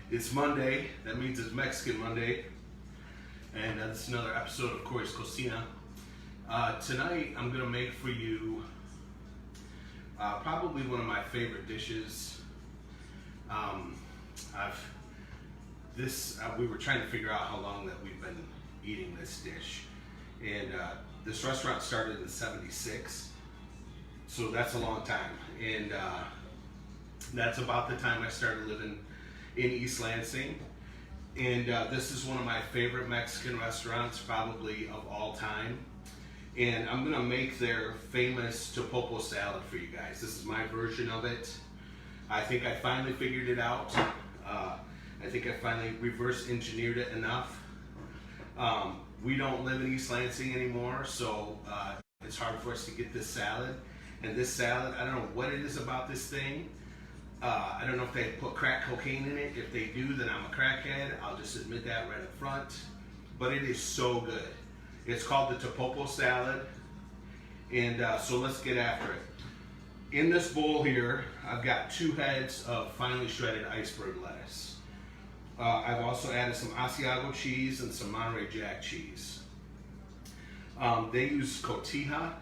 It's Monday, that means it's Mexican Monday, and this is another episode of Corey's Cocina. Tonight I'm going to make for you probably one of my favorite dishes. We were trying to figure out how long that we've been eating this dish, and this restaurant started in '76, so that's a long time, and that's about the time I started living in East Lansing. And this is one of my favorite Mexican restaurants, probably of all time. And I'm gonna make their famous Topopo salad for you guys. This is my version of it. I think I finally figured it out. I think I finally reverse engineered it enough. We don't live in East Lansing anymore, so it's hard for us to get this salad. And this salad, I don't know what it is about this thing. I don't know if they put crack cocaine in it. If they do, then I'm a crackhead. I'll just admit that right up front. But it is so good. It's called the Topopo salad. And so let's get after it. In this bowl here, I've got 2 heads of finely shredded iceberg lettuce. I've also added some Azteco cheese and some Monterey Jack cheese. They use Cotija,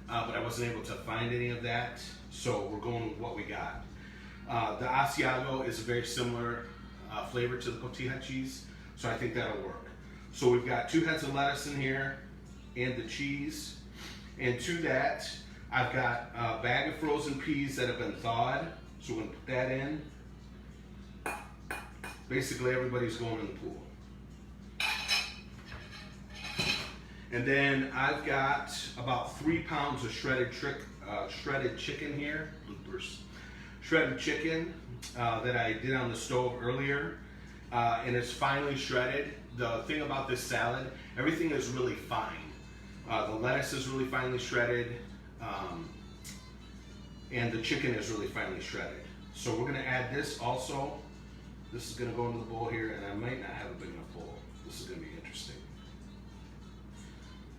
but I wasn't able to find any of that. So we're going with what we got. The Azteco is a very similar flavor to the Cotija cheese, so I think that'll work. So we've got 2 heads of lettuce in here and the cheese. And to that, I've got a bag of frozen peas that have been thawed. So we're gonna put that in. Basically, everybody's going in the pool. And then I've got about 3 pounds of shredded chicken here. Bloopers. Shredded chicken that I did on the stove earlier, and it's finely shredded. The thing about this salad, everything is really fine. The lettuce is really finely shredded, and the chicken is really finely shredded. So we're gonna add this also. This is gonna go into the bowl here, and I might not have a big enough bowl. This is gonna be interesting.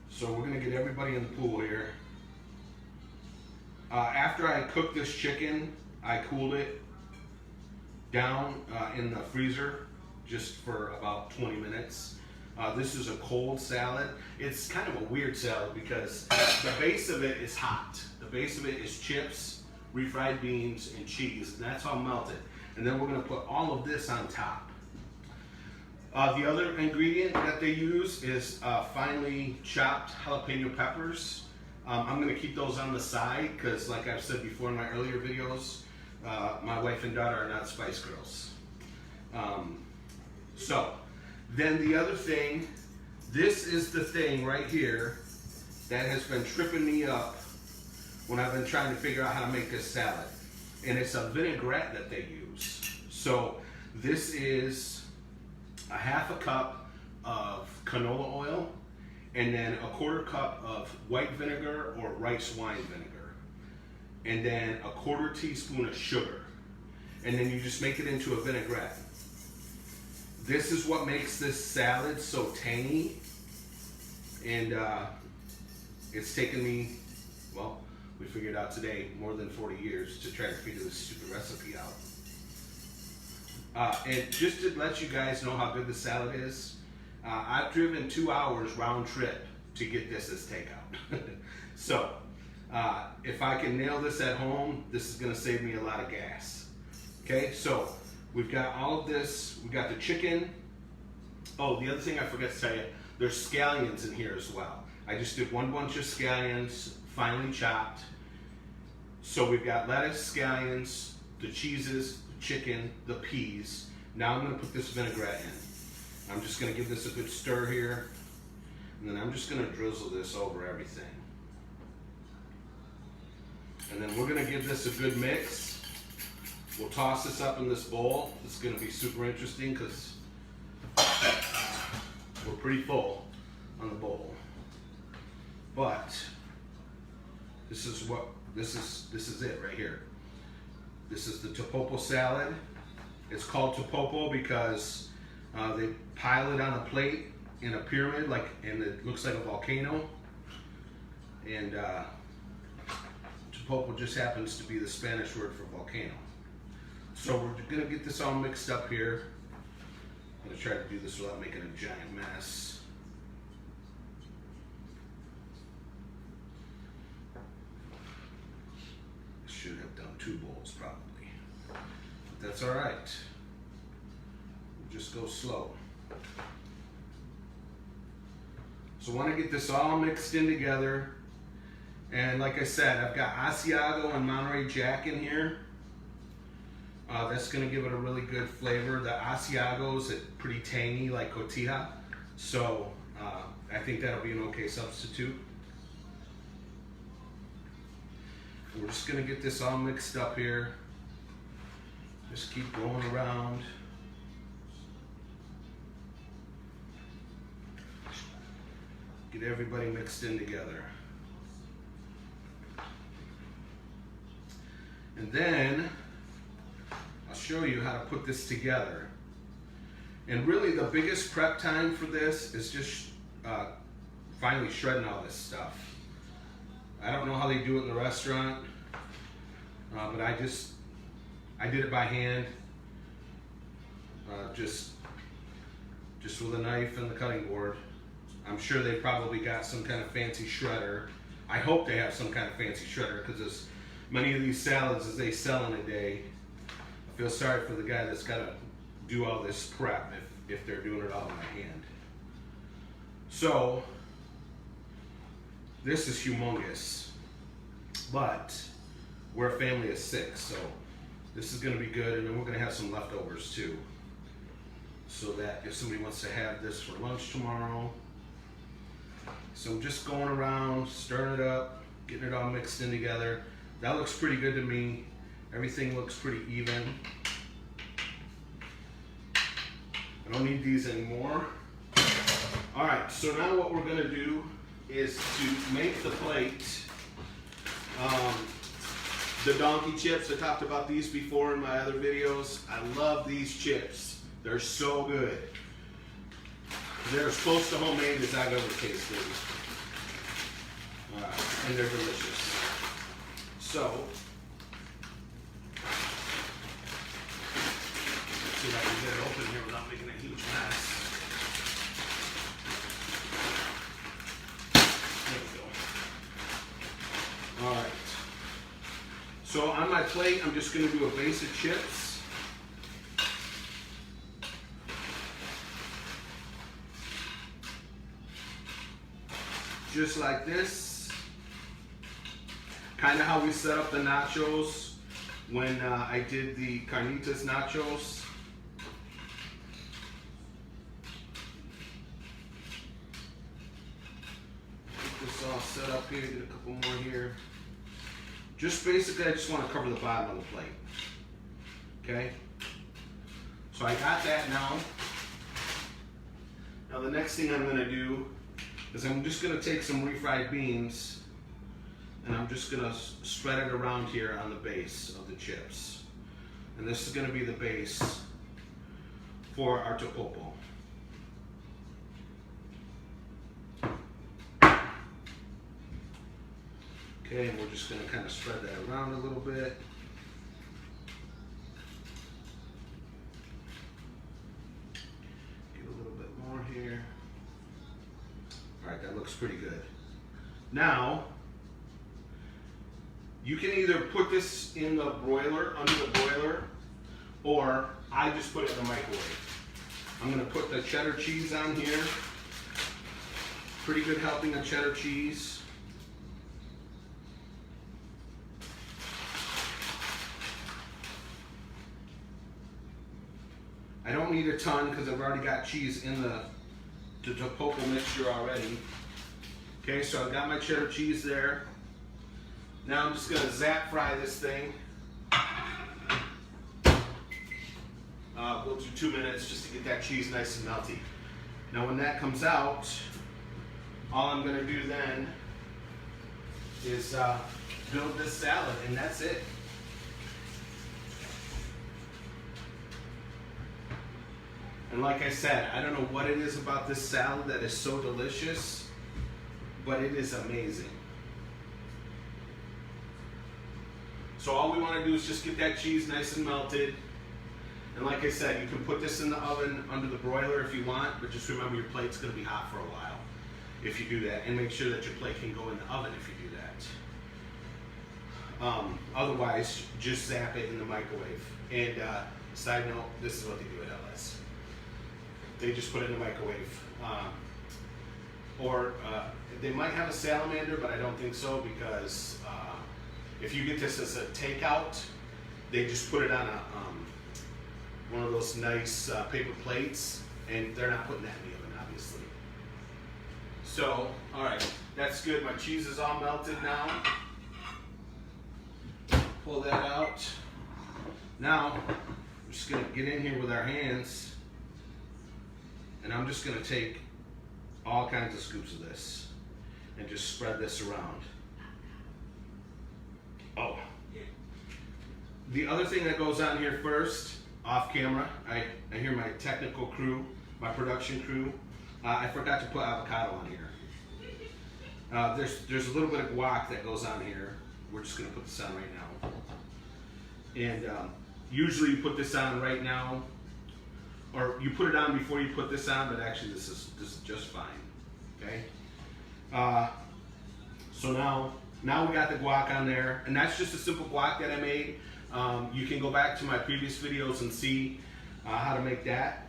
So we're gonna get everybody in the pool here. After I cook this chicken, I cooled it down in the freezer just for about 20 minutes. This is a cold salad. It's kind of a weird salad because the base of it is hot. The base of it is chips, refried beans, and cheese, and that's all melted. And then we're gonna put all of this on top. The other ingredient that they use is finely chopped jalapeno peppers. I'm gonna keep those on the side because, like I've said before in my earlier videos, my wife and daughter are not Spice Girls. So, then the other thing, this is the thing right here that has been tripping me up when I've been trying to figure out how to make this salad. And it's a vinaigrette that they use. So, this is a ½ a cup of canola oil, and then a ¼ cup of white vinegar or rice wine vinegar. And then a ¼ teaspoon of sugar. And then you just make it into a vinaigrette. This is what makes this salad so tangy. And it's taken me, well, we figured out today, more than 40 years to try to figure this stupid recipe out. And just to let you guys know how good the salad is, I've driven 2 hours round trip to get this as takeout. So, if I can nail this at home, this is gonna save me a lot of gas. Okay, so we've got all of this. We've got the chicken. Oh, the other thing I forgot to tell you, there's scallions in here as well. I just did 1 bunch of scallions, finely chopped. So we've got lettuce, scallions, the cheeses, the chicken, the peas. Now I'm gonna put this vinaigrette in. I'm just gonna give this a good stir here, and then I'm just gonna drizzle this over everything. And then we're gonna give this a good mix. We'll toss this up in this bowl. This is gonna be super interesting because we're pretty full on the bowl. But this is it right here. This is the Topopo salad. It's called Topopo because they pile it on a plate in a pyramid, and it looks like a volcano. And Topopo just happens to be the Spanish word for volcano. So we're gonna get this all mixed up here. I'm gonna try to do this without making a giant mess. I should have done 2 bowls probably, but that's all right. We'll just go slow. So I want to get this all mixed in together. And like I said, I've got Azteco and Monterey Jack in here. That's going to give it a really good flavor. The Azteco is pretty tangy, like Cotija. So I think that'll be an okay substitute. We're just going to get this all mixed up here. Just keep going around. Get everybody mixed in together. And then I'll show you how to put this together. And really the biggest prep time for this is just finally shredding all this stuff. I don't know how they do it in the restaurant, but I did it by hand, just with a knife and the cutting board. I'm sure they probably got some kind of fancy shredder. I hope they have some kind of fancy shredder, because as many of these salads as they sell in a day, I feel sorry for the guy that's got to do all this prep if they're doing it all by hand. So this is humongous, but we're a family of 6, so this is going to be good, and then we're going to have some leftovers too, so that if somebody wants to have this for lunch tomorrow. So I'm just going around, stirring it up, getting it all mixed in together. That looks pretty good to me. Everything looks pretty even. I don't need these anymore. All right, so now what we're gonna do is to make the plate. The donkey chips, I talked about these before in my other videos. I love these chips. They're so good. They're as close to homemade as I've ever tasted. And they're delicious. So, let's see if I can get it open here without making a huge mess. There we go. All right. So on my plate, I'm just going to do a base of chips. Just like this. Kind of how we set up the nachos when I did the carnitas nachos. Get this all set up here, get a couple more here. Just basically, I just want to cover the bottom of the plate. Okay? So I got that now. Now the next thing I'm going to do is I'm just going to take some refried beans and I'm just going to spread it around here on the base of the chips. And this is going to be the base for our topopo. Okay, and we're just going to kind of spread that around a little bit. Get a little bit more here. All right, that looks pretty good. Now, you can either put this in the broiler, under the broiler, or I just put it in the microwave. I'm going to put the cheddar cheese on here. Pretty good helping of cheddar cheese. I don't need a ton because I've already got cheese in the topopo mixture already. Okay, so I've got my cheddar cheese there. Now I'm just going to zap fry this thing. We'll do 2 minutes just to get that cheese nice and melty. Now when that comes out, all I'm going to do then is build this salad, and that's it. And like I said, I don't know what it is about this salad that is so delicious, but it is amazing. So all we want to do is just get that cheese nice and melted. And And like I said, you can put this in the oven under the broiler if you want, but just remember your plate's gonna be hot for a while if you do that. And make sure that your plate can go in the oven if you do that. Otherwise, just zap it in the microwave. And side note, this is what they do at LS. They just put it in the microwave. They might have a salamander, but I don't think so, because if you get this as a takeout, they just put it on one of those nice paper plates, and they're not putting that in the oven, obviously. So, all right, that's good. My cheese is all melted now. Pull that out. Now, we're just gonna get in here with our hands, and I'm just gonna take all kinds of scoops of this and just spread this around. Oh. The other thing that goes on here first, off camera, I hear my technical crew, my production crew, I forgot to put avocado on here. There's a little bit of guac that goes on here. We're just gonna put this on right now. And usually you put this on right now, or you put it on before you put this on, but actually this is just fine, okay? So now we got the guac on there, and that's just a simple guac that I made. You can go back to my previous videos and see how to make that.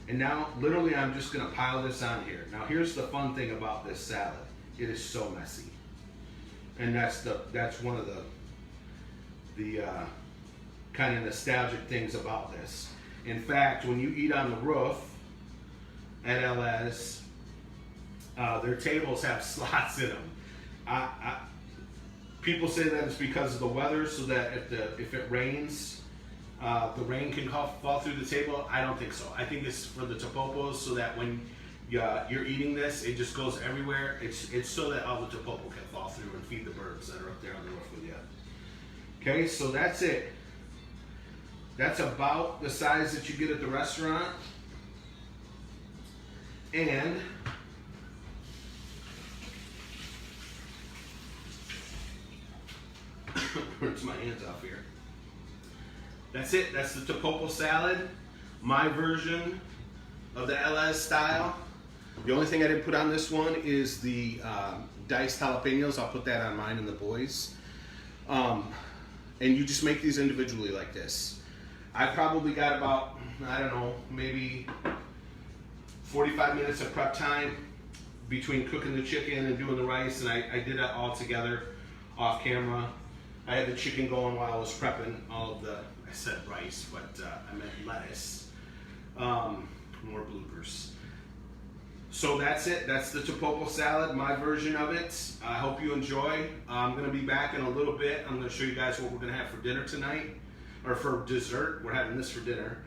And now, literally, I'm just gonna pile this on here. Now, here's the fun thing about this salad. It is so messy. And that's one of the kind of nostalgic things about this. In fact, when you eat on the roof at LS, their tables have slots in them. People say that it's because of the weather, so that if it rains, the rain can fall through the table. I don't think so. I think this is for the topopos, so that when you're eating this, it just goes everywhere. It's so that all the topopo can fall through and feed the birds that are up there on the roof with you. Okay, so that's it. That's about the size that you get at the restaurant. And rinse my hands off here. That's it. That's the topopo salad, my version of the LS style. The only thing I didn't put on this one is the diced jalapenos. I'll put that on mine and the boys. And you just make these individually like this. I probably got about, I don't know, maybe 45 minutes of prep time between cooking the chicken and doing the rice, and I did it all together off camera. I had the chicken going while I was prepping all of the, I said rice, but I meant lettuce. More bloopers. So that's it. That's the topopo salad, my version of it. I hope you enjoy. I'm going to be back in a little bit. I'm going to show you guys what we're going to have for dinner tonight, or for dessert. We're having this for dinner.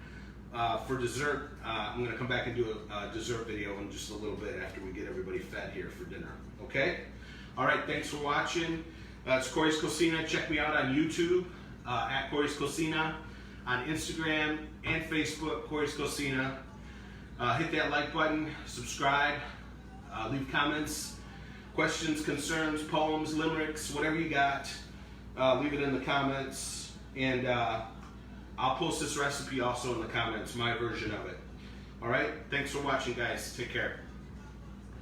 For dessert, I'm going to come back and do a dessert video in just a little bit after we get everybody fed here for dinner. Okay? All right, thanks for watching. It's Corey's Cocina. Check me out on YouTube at Corey's Cocina, on Instagram and Facebook, Corey's Cocina. Hit that like button, subscribe, leave comments, questions, concerns, poems, limericks, whatever you got, leave it in the comments, and I'll post this recipe also in the comments, my version of it. All right, thanks for watching, guys. Take care.